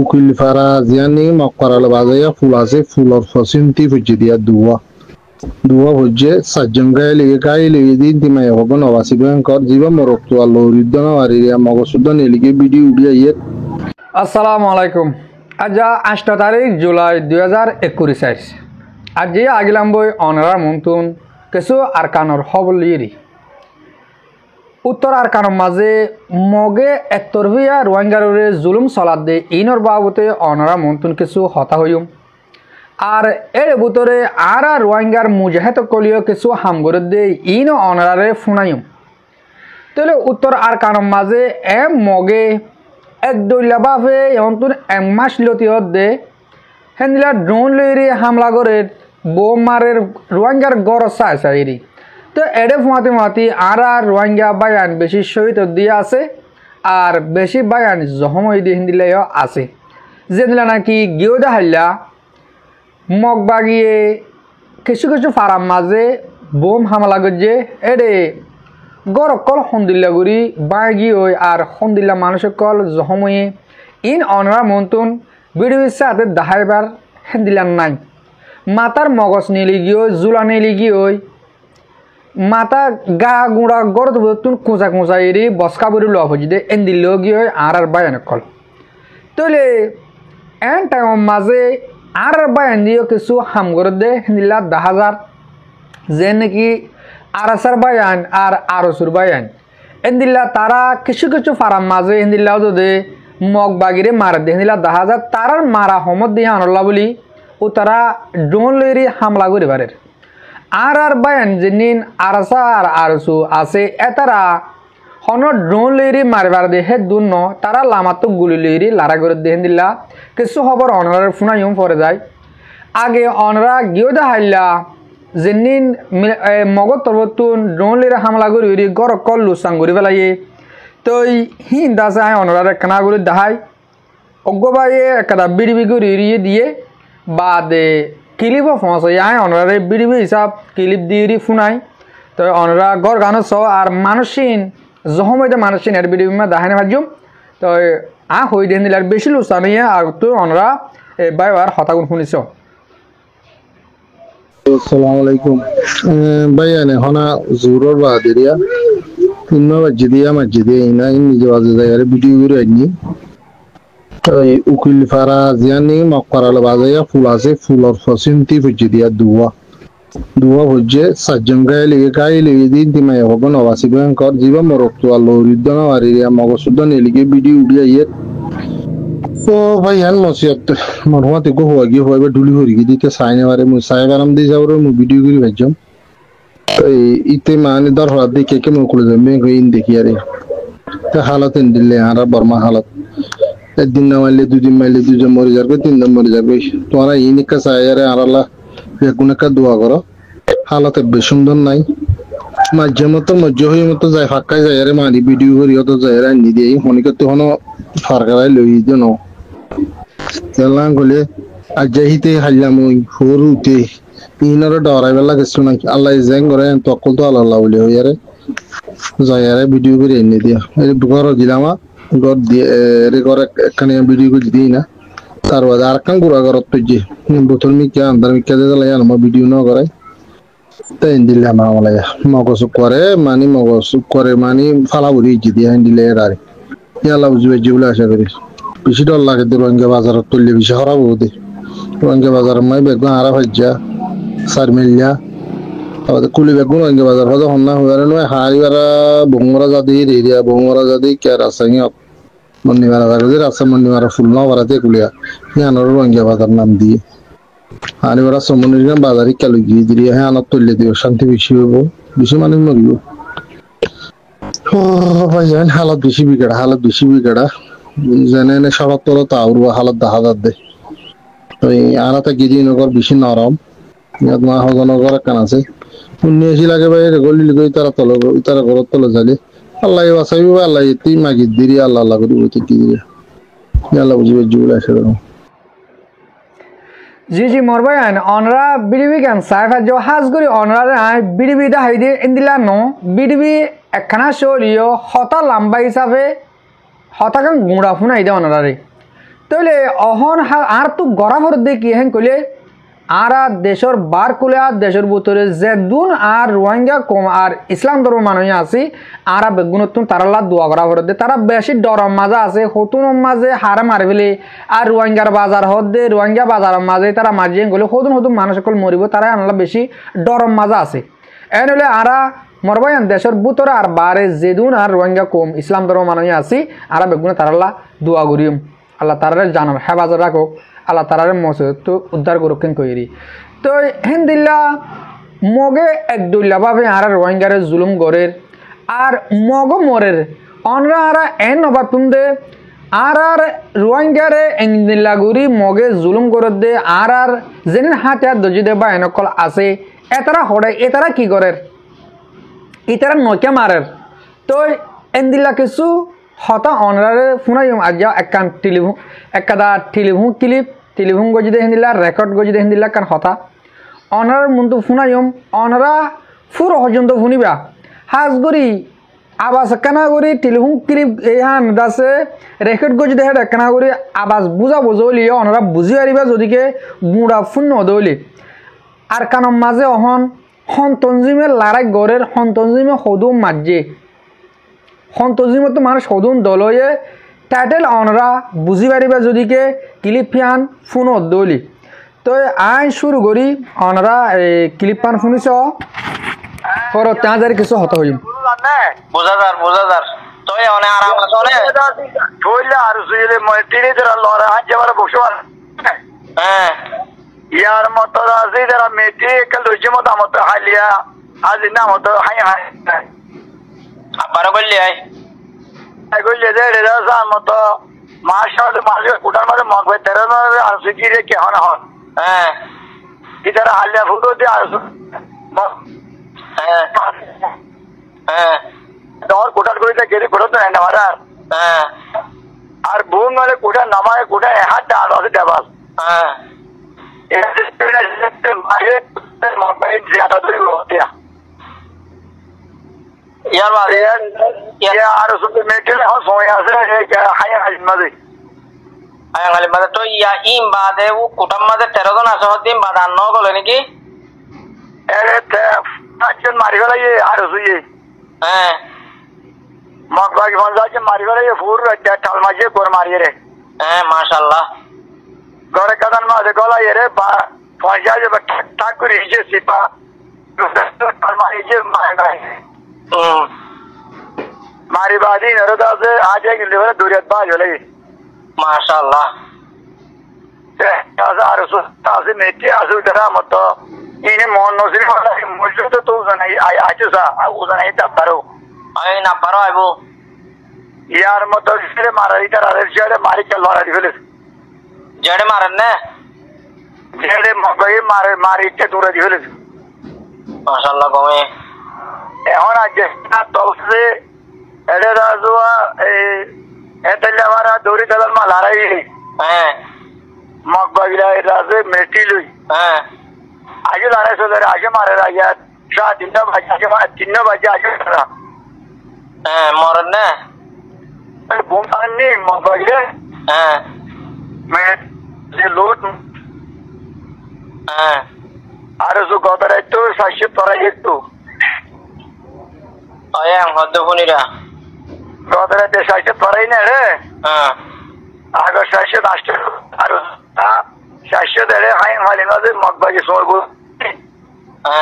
উকিল ফারা জিয়ানি মক্কারাল বাজাইয়া ফুল আছে floor ফসিনতি Fuji দিয়া দুয়া হচ্ছে সাজ্জন গায়ে লিগে দিন তিমাই হবন অবাসি ভয়ঙ্কর জীবা মরক্ত আল্লাহ রিদ্দন আরিয়া মগসুদ্দন এলিগে ভিডিও উড়িয়া ইয়ে। আসসালামু আলাইকুম। আজ 8 তারিখ জুলাই 2021 আজ আগিলাম বই অনারার মন্তুন কিছু আরকানর হবল ইরি উত্তর আরকানর মাঝে মগে একতরফিয়া রোহিঙ্গারে জুলুম চলাত দে ইনর বাবতে অনারা মন্তুন কিছু হতা হইম আর এর ভিতরে আর রোহিঙ্গার মুজাহেদ কলিও কিছু হামগর দে ইন অনারারে ফুনাইম তাহলে উত্তর আরকানর মাঝে মগে এক দৈলা বাপে অন্তর এক মাস লতিহত দে হেন্দিলা ড্রোন লইরি হামলা করে বোম মারের রোহিঙ্গার গড় চাইরি তো এডে ফুয়াতি আর রোহিঙ্গা বায়ান বেশি শহীদ দিয়ে আছে আর বেশি বায়ান জহমই দিয়ে হিন্দিলাইও আছে যেদিলা নাকি গিয়েও দেখাইলা মগ বাগিয়ে কিছু কিছু ফারাম মাঝে বোম হামলা করছে এডে গড় কল সন্দিল্লা গুড়ি বাগি ওই আর সন্দিল্লা মানুষের কল জহময়ে ইন অনরা মন্তুন বিডিওর সাথে দাহাইবার হেন্দিলান নাই মাতার মগজ নেলি গিয়ে জুলা নেলি গিয়ে মাতা গা গুঁড়া গড় তুন কোঁচা এরি বসকা বড়ি লফ হচ্ছে দে এন দিল গিয়ে আর বায়ান কল তৈলে এন টাইম মাঝে আর বায়ান দিয়ে কিছু হামগর দে হেন্দিলা 10,000 যে নাকি আরাসার বায়ান আর আরসুর বায়ান এন্দিল্লা তারা কিছু কিছু ফারাম মাঝে হিন্দিল্লাও যদি মগ বাগিরে মারা দিয়ে হিন্দিল্লা 10,000 তারার মারা হমদ দিয়ে আনল্লা বলি ও তারা ড্রোন লইরি হামলা করে পারের আর বায়ান যে নিন আরাসা আর আরসু আছে এতারা হন ড্রোন লইরি মারবার দেহে দুন তারা লামাতো গুলি লইরি লারা করে দিয়ে হিন্দিল্লা কিছু খবর অনরার ফুনাইম পরে যায় আগে অনরা গিয়েও দেখাইলা যেনিন মগত তরবতুন ড্রোন লইরা হামলা করি গড় কল লুসাং করি পেলাইয়ে তো হিন দাসে আয় অনরার কানাগুলি দেখাই অজ্ঞবাইয়ে একটা বিড়িবি করি দিয়ে বাদে ক্লিপ ফসাই আয় অনরারে বিড়িবি হিসাব ক্লিপ দিয়ে ফুনাই তো অনরা গড় গানো ছ আর মানুষিন জহমইতে মানুষিন এর বিড়িবি মা দেখাই ভাজুম তো হই দিয়ে দিলে আর বেশি লুসানিয়ে আর তো অনরা বাইবার হতাগুন শুনিছ। Assalamualaikum. Bayane hona zuror badiriya. Inna masjidiya ina inni jawaze zayare video guri ajni. Ukil fara ziani maqaral bazaya ফুল আছে ফুলর ফসিনতি ফুজিদিয়া দুয়া হচ্ছে সাজ্জন গায়ে লিগে দিন তিমাই হবন অবাসি ভয়ঙ্কর জীবা মরক্ত আল্লাহ রিদ্দন আরিয়া মগসুদ্দন এলিগে ভিডিও উড়িয়া ইয়ে। তো ভাই হ্যান নসিহত মরহুমাতে গো হওয়া গিয়ে হইবা ডুলি হরি গিয়ে দিতে সাইনে বারে মু সাহেব আরাম দিয়ে যাবো মু ভিডিও করি ভাইজম ইতে মানে দর হওয়া দেখে কে মু করে যাবে ইন দেখি আরে তো হালত এন দিলে আর বর্মা হালত একদিন না মারলে দুদিন মারলে দুজন মরে যাবে 3 দিন মরে যাবে তোরা ইনিকা সায়ারে আর আল্লাহ বেগুনকা দোয়া করো হালত বেশ সুন্দর নাই মাঝে মতো মজ্জ হয়ে মতো যায় ফাঁকায় যায় আরে মারি ভিডিও করি অত যায় আনি দিয়ে হনিকে তো হনো ফারকারাই লই দিন তেলাং গলে আজাহিতে হাইলাম ওই ফরুতে ইনারে ডরাই বেলা কিছু নাই আল্লাহ জেং করে তকল তো আল্লাহ বলে হইয়ারে যায়ারে ভিডিও করে এনে দিয়া এই ঘর দিলাম ঘর দিয়ে রে ঘরে একখানে ভিডিও করে দিই না তার বাদে আর কাম গুড়া ঘর তো যে বোতল মিকা আন্দার মিকা দিয়ে লাই আমার ভিডিও না করে তাই দিলাম আমলে মগজ করে মানে ফালা বুড়ি দিয়ে দিলে আর ইয়ালা বুঝবে যেগুলো আশা করি বেশি ডর লাগে তো রোহিঙ্গা বাজারত তুললে বেশি খারাপ হতে রোহিঙ্গা বাজার মাই বেগুন আরা ভাজ্যা সার মিলিয়া তারপরে কুলি বেগুন রোহিঙ্গা বাজার হয়তো হন্না হয়ে নয় হারিবারা বঙ্গরা যাদি রেডিয়া বঙ্গরা যাদি কে রাসায়নি মন্দিমারা জায়গা রাস্তা মন্দিমারা ফুল না বাড়াতে কুলিয়া ইয়ানোর রোহিঙ্গা বাজার নাম দিয়ে হারিবারা সমন্বয় বাজারে কালু গিয়ে দিয়ে হ্যাঁ আনার তুললে দিও শান্তি বেশি হইব বেশি মানুষ মরিব ভাইজান হালত বেশি বিগড়া জানে সবার তলা তাওর হালত দেখা যাচ্ছে ওই আনাতে গিরিনগর বেশি নরম ইয়াত মা হজনগর কান আছে 19 লাগে ভাই গলি গই তারা ঘর তলে যালে আল্লাহ বাঁচাইব আল্লাহ এতেই মাগি দিরি আল্লাহ করি বইতে কি দিরে আল্লাহ বুঝবে জুল আসে জি মোর ভাই অনরা বিডিবি কেন সাইফা जो হাজ করি অনরা বিডিবি দা হাইদে ইন্দিলা নো বিডিবি একখানা শোলিও হতা লম্বা হিসাবে হতাকান গুঁড়া ফুনাই দে অনরারে তাহলে অহন আর তো গড়া ভর দিয়ে কি হেন কইলে আর দেশের বার কুলে আর দেশের ভিতরে যে দুন আর রোহিঙ্গা কম আর ইসলাম ধর্ম মানুষ আছে আর বেগুনতুন তারাল্লা দোয়া করা ভর দিয়ে তারা বেশি ডরম মাজা আছে হতুন মাঝে হারা মারি ফেলে আর রোহিঙ্গার বাজার হদ দে রোহিঙ্গা বাজারের মাঝে তারা মারিয়ে গেলে হতুন হতুন মানুষ সকল মরিব তারা আনলা বেশি ডরম মাজা আছে এন হলে আরা মরবাইন দেশের ভিতরে আর বারে যেদুন আর রোহিঙ্গা কম ইসলাম ধর্ম মানুষ আছে আর বেগুনে তারাল্লা দোয়া করিম আল্লাহ তারারে জানার হেফাজত রাখো আল্লাহ তারারে মসজিদ উদ্ধার করুকেন কইরি তো হেন দিল্লা মগে একদুল্লাভাবে আর রোহিঙ্গারে জুলুম গড়ের আর মগ মরের অনরা আরা এন নবাতুম দে আর রোহিঙ্গারে এংদিল্লা গুড়ি মগে জুলুম করে দে আর যেন হাতে আর দজি দে বা এনেকল আছে এতারা হড়ে এতারা কি করের ইতারা নকে মারের তো এনদিল্লা কিছু হতা অনরারে ফুনাইম আজ একান টেলিফোন একাদা টেলিফোন গজি দেখেন দিলা রেকর্ড গজি দেখেন দিলা কান হতা অনরার মন্তু ফুনাইম অনরা ফুর পর্যন্ত শুনিবা হাজগরি আবাস কানা করি টেলিফোন ক্লিপ এইহান দাসে রেকর্ড গজি দেখে কানা করি আবাস বুঝা বুঝলি অনরা বুঝি পারিবা যদিকে গুঁড়া ফোন নদলি আর কানম মাঝে অহন সন্তঞ্জিমে লারাই গড়ের সন্তঞ্জিমে সদুম মাঝে সন্তজিমতো মানুষ সদুন দলয়ে টাইটেল অনরা বুঝি পারিবা যদিকে ক্লিপ ফিয়ান ফোন দলি তো আই শুরু করি অনরা ক্লিপ পান শুনিছ পর তাঁদের কিছু হত হইম বুঝাদার তই অনে আরাম আছে কইলা আর সুইলে মই তিরে ধরা লরা হাজে বারে বসবার হ্যাঁ ইয়ার মত রাজি ধরা মেটি কাল রুজি মত আমত হালিয়া আজ না মত হাই হাই আবার বললি আই কইলে দে রে রাজা মত মাশাল মালিক কুটার মাঝে মগবে তেরে আর সুকি রে কে হন হন হ্যাঁ ইধার হালিয়া ফুটো দে আর হ্যাঁ হ্যাঁ দর কুটার কইতে গেরি কুটো তো না মারার হ্যাঁ আর বুন মানে কুটা নামায় কুটা হাত ডাল আছে দেবাল হ্যাঁ এটা মারে মগবে জিয়াটা ধরে হতিয়া यार बात यार उसके मेटे में हम सोया से क्या हाय हाय मदे तो या इन बात है वो कुटुंब मदे 13 जन আছে হদিন বাদান ন গলে নাকি আরে পাঁচজন মারি গলা ये আর সুই হ্যাঁ মগবাগ বন্ধা মারি গলা ये ফুর টাল মাঝে কোর মারি রে হ্যাঁ মাশাআল্লাহ গরে কাদান মাঝে গলা রে পয়সা যে ঠাক করে যে সিপা টাল মারি যে মাই मारी बादी नरदा से आज एक लेवल दूरियत बाज हो लगी माशाल्लाह तासे मेटे आसु जरा मत इने मोन नो सिर वाला मुझे तो तू नहीं आज सा उस नहीं तब करो आई ना परो है वो यार मत इसले मारा इधर अरे जड़े मारी चल वाला दिखले जड़े मारन ने जड़े मगई मारे मारी के दूर दिखले माशाल्लाह गोमे এখন আজকে তলসে এডে রাজুয়া এতলে আমারা দৌড়ি দলাল মা লড়াই হ্যাঁ মগবাগিলা রাজে মেটিলুই হ্যাঁ আগে লড়াই চলে আগে মারে রাজা সাত দিন বাজে আগে হ্যাঁ মরন না বোম আননি মগবাগিলা হ্যাঁ মে যে লোট হ্যাঁ আর সো গদরে তো সাশে পড়াই একটু ayang hodo punira godara de saise parai na re ha agar saise rashtra aru ta saise dere hain hali na de mogbagi sorbo ha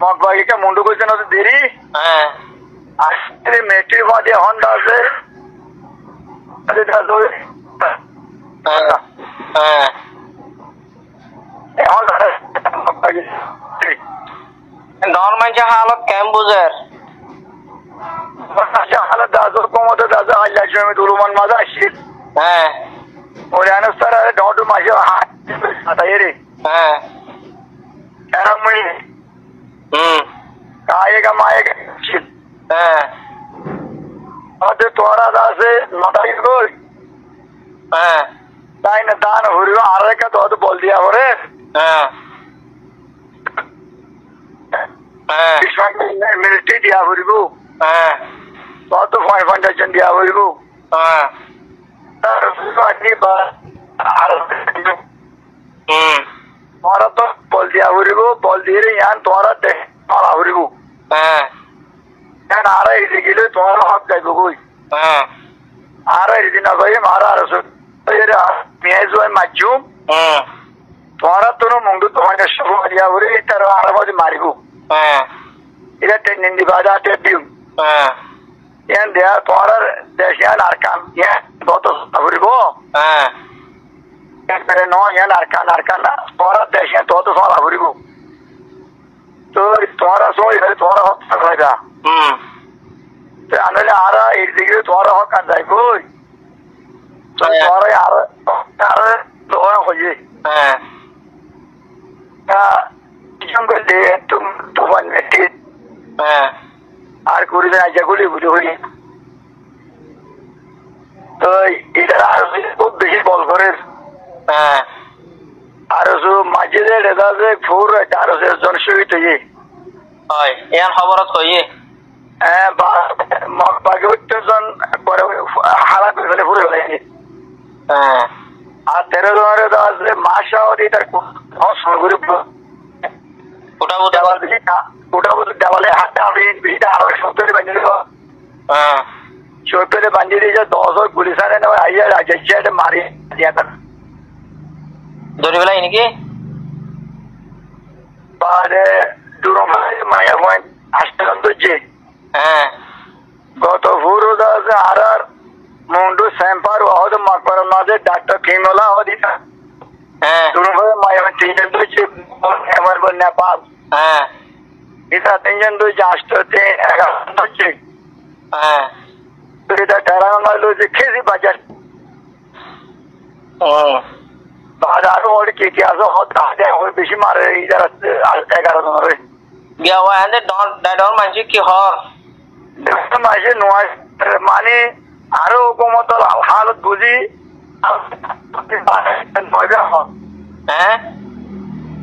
mogbagi ka mundu ko jeno deri ha astre meti bade honda se ade da do ha ha e honda mogbagi normal ja halat kem buzer हालत दाजर को मत दाजा अल्लाह जो में दुरुमान मजा shit हां और यानी सर डॉट माशा आता ये रे हां यार मैं आएगा माएगा शिट हां अरे तोरा दासे नटाई को हां ताई न दान हुरियो आरे का तो बोल दिया होरे हां हां इसमें मिलिट्री दिया हुरियो हां तो 500 दिया हुई को हां तर उसको अच्छी बात আর তোরা তো বল দিয়া ঘুরিব বল দিয়ে ইয়ান তোরা তোরা ঘুরিব আর গেলে তোমার হক যাইব কই আর দিন কই মারা আর পেঁয়াজ মাছুম তোরা তোর মুন্ডু তোমাকে শুরু দিয়া ঘুরি তার আর মধ্যে মারিব এটা ট্রেনিং দিবা যাতে দিম ইয়ান দেয়া তোরা দেশিয়ান আর কাম ইয়ান কত ঘুরিব ইয়ান আর কান তোরা দেশিয়ান তত সলা ঘুরিব তো তোরা সময় তোরা হক থাকবা আনলে আর এর দিকে তোরা হক আর যাই কই তোরা আর আর তোরা হইয়ে জঙ্গলে তোমার নেটি আর করি না যেগুলি বুঝে হইলি তো এটা আর খুব বেশি বল করে আর মাঝে রেদা যে ফুর আর জন শহীদ হইয়ে হয় ইয়ান খবরত হইয়ে জন হারা করে ফেলে ফুরে ফেলে আর 13 জনের আছে মাসা তার দেওয়ালে হাতটা বিটা আরো 70 বানিয়ে দেবো 70 বানিয়ে দিয়ে 10 গুলি সারে নেওয়া আইয়া রাজা মারি দিয়া তার ধরে বেলাই নাকি বারে দুরো মায়া পয়েন্ট আসতে যে গত ফুরুদ আছে আর মুন্ডু স্যাম্পার ওহদ মকবর মাঝে ডাক্তার কিমলা হদিতা দুরো মায়া তিনজন দুইছে আমার নেপাল এটা তিনজন দুইছে আসতে 11 দুইছে তো এটা টারানো মারলো যে খেজি বাজার বাজার ওর কি আছে হতা যায় ওই বেশি মারে ইদার 11 জনের গিয়া ওয়া হ্যান্ডে ডর মানছি কি হর মাসে নয় মানে আরো হুকুমত হালত বুঝি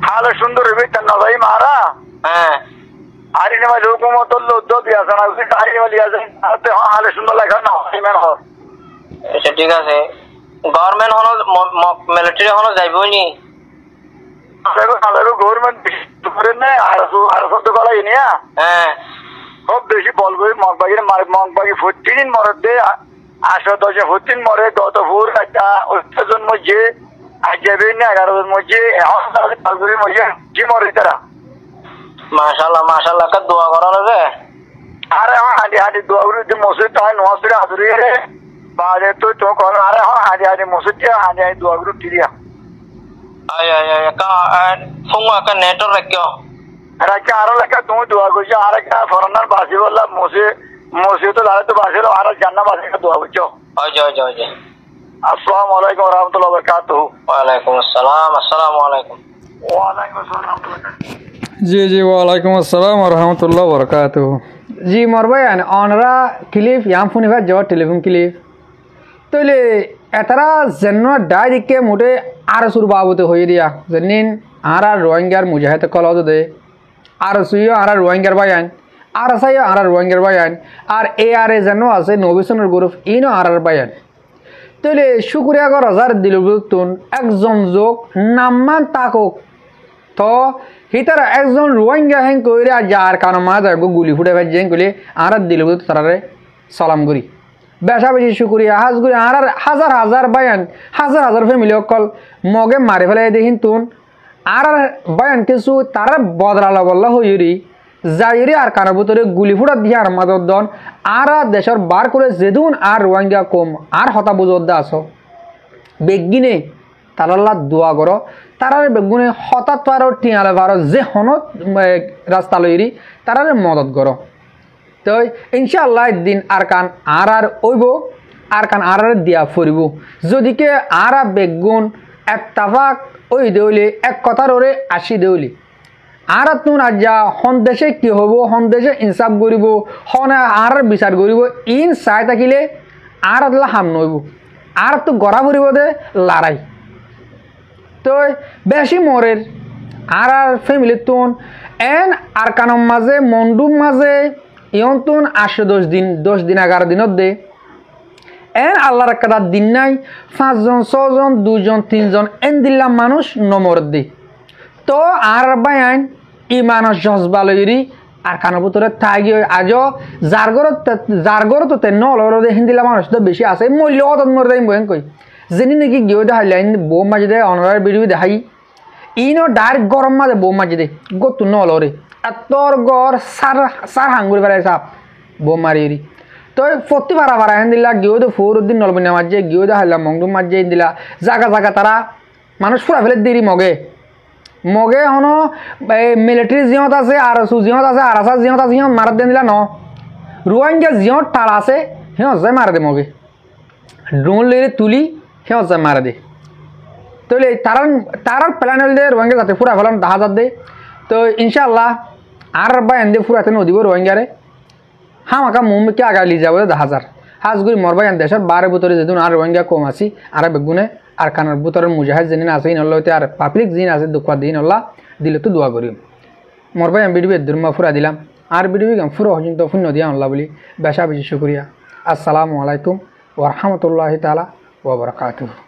হাল সুন্দর হবে তার নজাই মারা আর হুকুমত লুদ্ধ দিয়া আছে হালে সুন্দর লেখা না হর আচ্ছা ঠিক আছে গভর্নমেন্ট হলো মিলিটারি হলো যাইবই নি গভর্নমেন্ট করেন না আর শব্দ করাই নিয়া খুব বেশি বলবো মগবাগি 14 মরে দে 8-10 14 মরে গত ভোর একটা 8 জন মধ্যে আজ যাবে না 11 জন মধ্যে এখন মধ্যে কি মরে তারা মাশাআল্লাহ কা দোয়া করা লাগে আরে হাঁটি দোয়া করে মসজিদ তাই নওয়াজরে হাজুরি রে বাজে তো কর আরে হাঁটি মসজিদ হাঁটি দোয়া করে দিয়া আয় কা ফোন কা নেটর রাখিও রাখা আরো লেখা তুমি দোয়া করছো আর একটা ফরেনার বাসি বললা মসজিদ তো দাঁড়াতে বাসিল আর জান্না বাসি দোয়া করছো হয় আসসালামু আলাইকুম ওয়া রাহমাতুল্লাহি ওয়া বারাকাতুহু ওয়া আলাইকুম আসসালাম আসসালামু আলাইকুম ওয়া আলাইকুম আসসালাম जी वालेकुम अस्सलाम वरहमतुल्लाहि वबरकातुहू जी मोर भाई ऑनरा क्लिप यहाँ फोन है जो टेलीफोन क्लिप तो ले एतरा जन्म डाई के मोटे आर सुर बाबूते हो दिया जन्नीन आरा रोहिंग्यार मुजाहिद कल दे आर सुयो आरा रोहिंग्यार बायान आर सायो आरा रोहिंग्यार बायान आर ए आर ए जन्म আছে নবিসনের গ্রুপ ইনো আরার বায়ান তলে শুকরিয়া কর হাজার দিলবুতুন একজন যোগ নাম্মান তাকক তো হিতারা একজন রোহিঙ্গা হ্যাং কইরে যার কারণ মাঝে গুলি ফুটে ভেজেন কইলে আরার দিলবুত তারারে সালাম করি বেশা বেশি শুকরিয়া হাজ করি আরার হাজার হাজার বায়ান হাজার ফ্যামিলি অকল মগে মারি ফেলাই দেখিন তুন আর বায়ান কিছু তারা বদলালা বললা হইরি যাইরি আর কারো ভিতরে গুলি ফুটা দিয়ে আর মাদর দন আর দেশের বার করে যেদুন আর রোহিঙ্গা কম আর হতা বুঝদা আস বেগিনে তারাল্লা দোয়া করো তারারে বেগুনে হঠাৎ আরো টিয়ালে ভারত যে হনত রাস্তা লইরি তারারে মদত করো তো ইনশাআল্লাহ দিন আর কান আর ওইব আর কান আর দিয়া ফুরিব যদিকে আর বেগুন একতাফাক ওই দেউলি এক কথার ওরে 80 দেউলি আর তুন আজ্জা হন দেশে কি হব হন দেশে ইনসাফ করিব হন আর বিচার করিব ইন চাই থাকিলে আর আদলা হাম নইব আর তো গড়া ফুরিব দে লড়াই তো বেশি মরের আর ফ্যামিলি তুন এন আর কানম মাঝে মন্ডুম মাঝে ইয়ন তুন 10 দিন 11 দিনত দে এন আল্লাহর একটা দিন নাই 5 জন 6 জন 2 জন 3 জন এন দিল্লা মানুষ নমর দি তো আর বায়ান ইমানস জজবালইরি আর কানের ভিতরে থাকি আজও জারগর তো তেন অলরে হিন্দিলা মানুষ তো বেশি আছে মূল্য অত মরে দেয় বয়ান কই যেনি নাকি গিয়ে দেখাইলেন বউ মাঝে দেয় অনার ভিডিও দেখাই ইনো ডাইরেক্ট গরম মাঝে বউ মাঝে দে গতু নলরে আর তোর গড় সার হাঙ্গুরি বেড়াই সাপ বউ মারি তো প্রতি ভাড়া হেন দিলা গিয়েও তো ফোরুদ্দিন নলবিনা মাঝে গিয়েও দেখাইলাম মংডুম মাঝে দিলা জাগা তারা মানুষ ফুরা ফেলে দেরি মগে হনো মিলিটারি জিহত আছে আর জিহত আছে আর আসা জিহত আছে সিহত মারা দেন দিলা ন রোহিঙ্গা জিহত টাড়া আছে সিহত যায় মারা দে মগে ড্রোন লইলে তুলি সিহত যায় মারা দে তাহলে তারার প্ল্যান হল দে রোহিঙ্গা যাতে ফুরা ফেলাম 10,000 দে তো ইনশাল্লাহ আর বা এনে ফুরাতে নদীব রোহিঙ্গারে হামাকা মুম্বইকে আগায় লি যাবো 10,000 হাজগুড়ি মরবা এন দেশের 12 বুতরে যেদিন আর রোহিঙ্গা কম আছি আর বেগুনে আর কানার বুতরের মুজাহিদ যিনি আছে ইনল্লাহতে আর পাবলিক যিনি আছে দুঃখ দিন আল্লাহ দিলে তো দোয়া করিম মরবা আমি ভিডিও দুর্মা ফুরা দিলাম আর ভিডিও ফুরো হজিন তো পুণ্য দিয়া আল্লাহ বলি বেশা বেশি শুক্রিয়া আসসালামু আলাইকুম ওয়া রাহমাতুল্লাহি তাআলা ওয়া বারাকাতুহু।